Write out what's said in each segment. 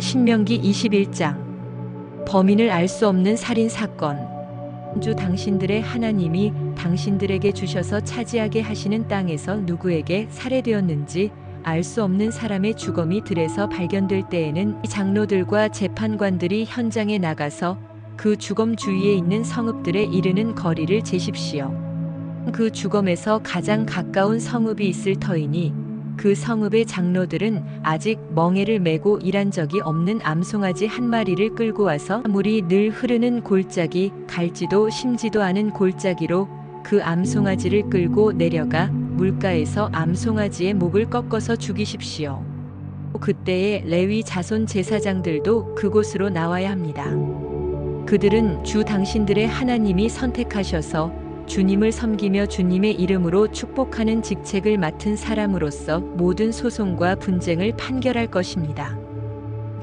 신명기 21장 범인을 알 수 없는 살인 사건. 주 당신들의 하나님이 당신들에게 주셔서 차지하게 하시는 땅에서 누구에게 살해되었는지 알 수 없는 사람의 주검이 들에서 발견될 때에는 장로들과 재판관들이 현장에 나가서 그 주검 주위에 있는 성읍들에 이르는 거리를 재십시오. 그 주검에서 가장 가까운 성읍이 있을 터이니 그 성읍의 장로들은 아직 멍에를 메고 일한 적이 없는 암송아지 한 마리를 끌고 와서 물이 늘 흐르는 골짜기, 갈지도 심지도 않은 골짜기로 그 암송아지를 끌고 내려가 물가에서 암송아지의 목을 꺾어서 죽이십시오. 그때에 레위 자손 제사장들도 그곳으로 나와야 합니다. 그들은 주 당신들의 하나님이 선택하셔서 주님을 섬기며 주님의 이름으로 축복하는 직책을 맡은 사람으로서 모든 소송과 분쟁을 판결할 것입니다.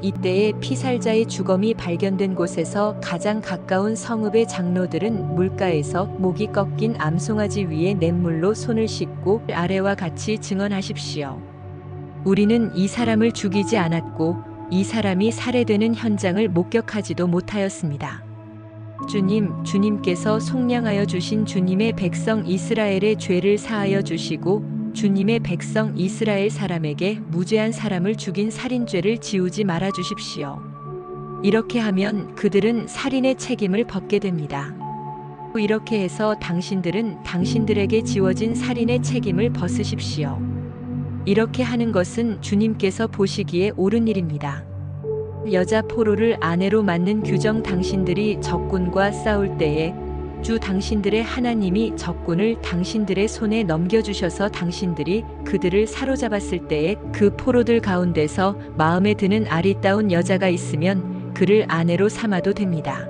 이때에 피살자의 주검이 발견된 곳에서 가장 가까운 성읍의 장로들은 물가에서 목이 꺾인 암송아지 위에 냇물로 손을 씻고 아래와 같이 증언하십시오. 우리는 이 사람을 죽이지 않았고 이 사람이 살해되는 현장을 목격하지도 못하였습니다. 주님께서 속량하여 주신 주님의 백성 이스라엘의 죄를 사하여 주시고 주님의 백성 이스라엘 사람에게 무죄한 사람을 죽인 살인죄를 지우지 말아 주십시오. 이렇게 하면 그들은 살인의 책임을 벗게 됩니다. 이렇게 해서 당신들은 당신들에게 지워진 살인의 책임을 벗으십시오. 이렇게 하는 것은 주님께서 보시기에 옳은 일입니다. 여자 포로를 아내로 맞는 규정. 당신들이 적군과 싸울 때에 주 당신들의 하나님이 적군을 당신들의 손에 넘겨주셔서 당신들이 그들을 사로잡았을 때에 그 포로들 가운데서 마음에 드는 아리따운 여자가 있으면 그를 아내로 삼아도 됩니다.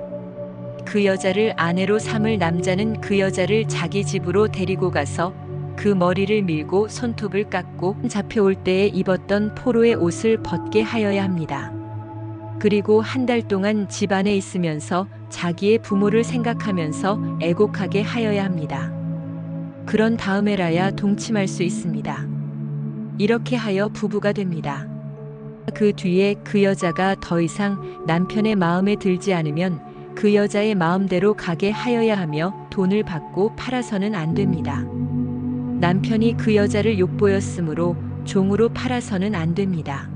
그 여자를 아내로 삼을 남자는 그 여자를 자기 집으로 데리고 가서 그 머리를 밀고 손톱을 깎고 잡혀올 때에 입었던 포로의 옷을 벗게 하여야 합니다. 그리고 한 달 동안 집 안에 있으면서 자기의 부모를 생각하면서 애곡하게 하여야 합니다. 그런 다음에라야 동침할 수 있습니다. 이렇게 하여 부부가 됩니다. 그 뒤에 그 여자가 더 이상 남편의 마음에 들지 않으면 그 여자의 마음대로 가게 하여야 하며 돈을 받고 팔아서는 안 됩니다. 남편이 그 여자를 욕보였으므로 종으로 팔아서는 안 됩니다.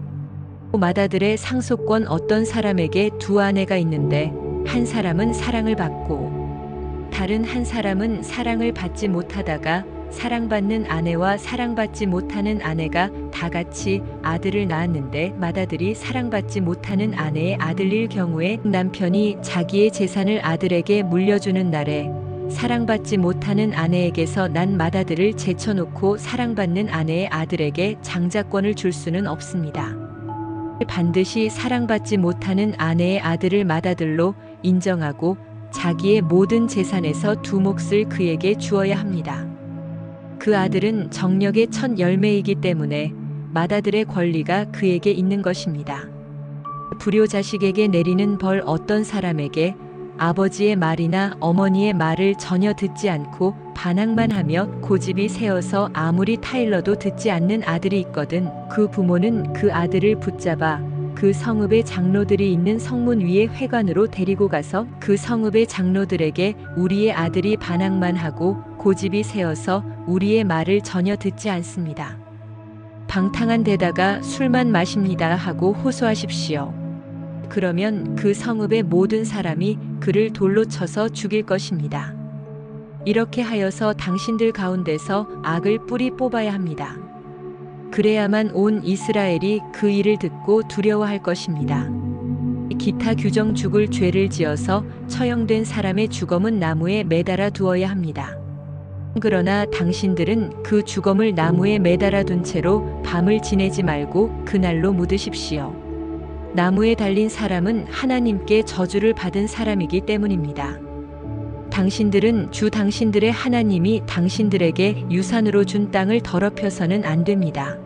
맏아들의 상속권. 어떤 사람에게 두 아내가 있는데 한 사람은 사랑을 받고 다른 한 사람은 사랑을 받지 못하다가 사랑받는 아내와 사랑받지 못하는 아내가 다 같이 아들을 낳았는데 맏아들이 사랑받지 못하는 아내의 아들일 경우에 남편이 자기의 재산을 아들에게 물려주는 날에 사랑받지 못하는 아내에게서 난 맏아들을 제쳐놓고 사랑받는 아내의 아들에게 장자권을 줄 수는 없습니다. 반드시 사랑받지 못하는 아내의 아들을 맏아들로 인정하고 자기의 모든 재산에서 두 몫을 그에게 주어야 합니다. 그 아들은 정력의 첫 열매이기 때문에 맏아들의 권리가 그에게 있는 것입니다. 불효자식에게 내리는 벌. 어떤 사람에게 아버지의 말이나 어머니의 말을 전혀 듣지 않고 반항만 하며 고집이 세어서 아무리 타일러도 듣지 않는 아들이 있거든 그 부모는 그 아들을 붙잡아 그 성읍의 장로들이 있는 성문 위에 회관으로 데리고 가서 그 성읍의 장로들에게 우리의 아들이 반항만 하고 고집이 세어서 우리의 말을 전혀 듣지 않습니다. 방탕한 데다가 술만 마십니다 하고 호소하십시오. 그러면 그 성읍의 모든 사람이 그를 돌로 쳐서 죽일 것입니다. 이렇게 하여서 당신들 가운데서 악을 뿌리 뽑아야 합니다. 그래야만 온 이스라엘이 그 일을 듣고 두려워할 것입니다. 기타 규정. 죽을 죄를 지어서 처형된 사람의 주검은 나무에 매달아 두어야 합니다. 그러나 당신들은 그 주검을 나무에 매달아 둔 채로 밤을 지내지 말고 그날로 묻으십시오. 나무에 달린 사람은 하나님께 저주를 받은 사람이기 때문입니다. 당신들은 주 당신들의 하나님이 당신들에게 유산으로 준 땅을 더럽혀서는 안 됩니다.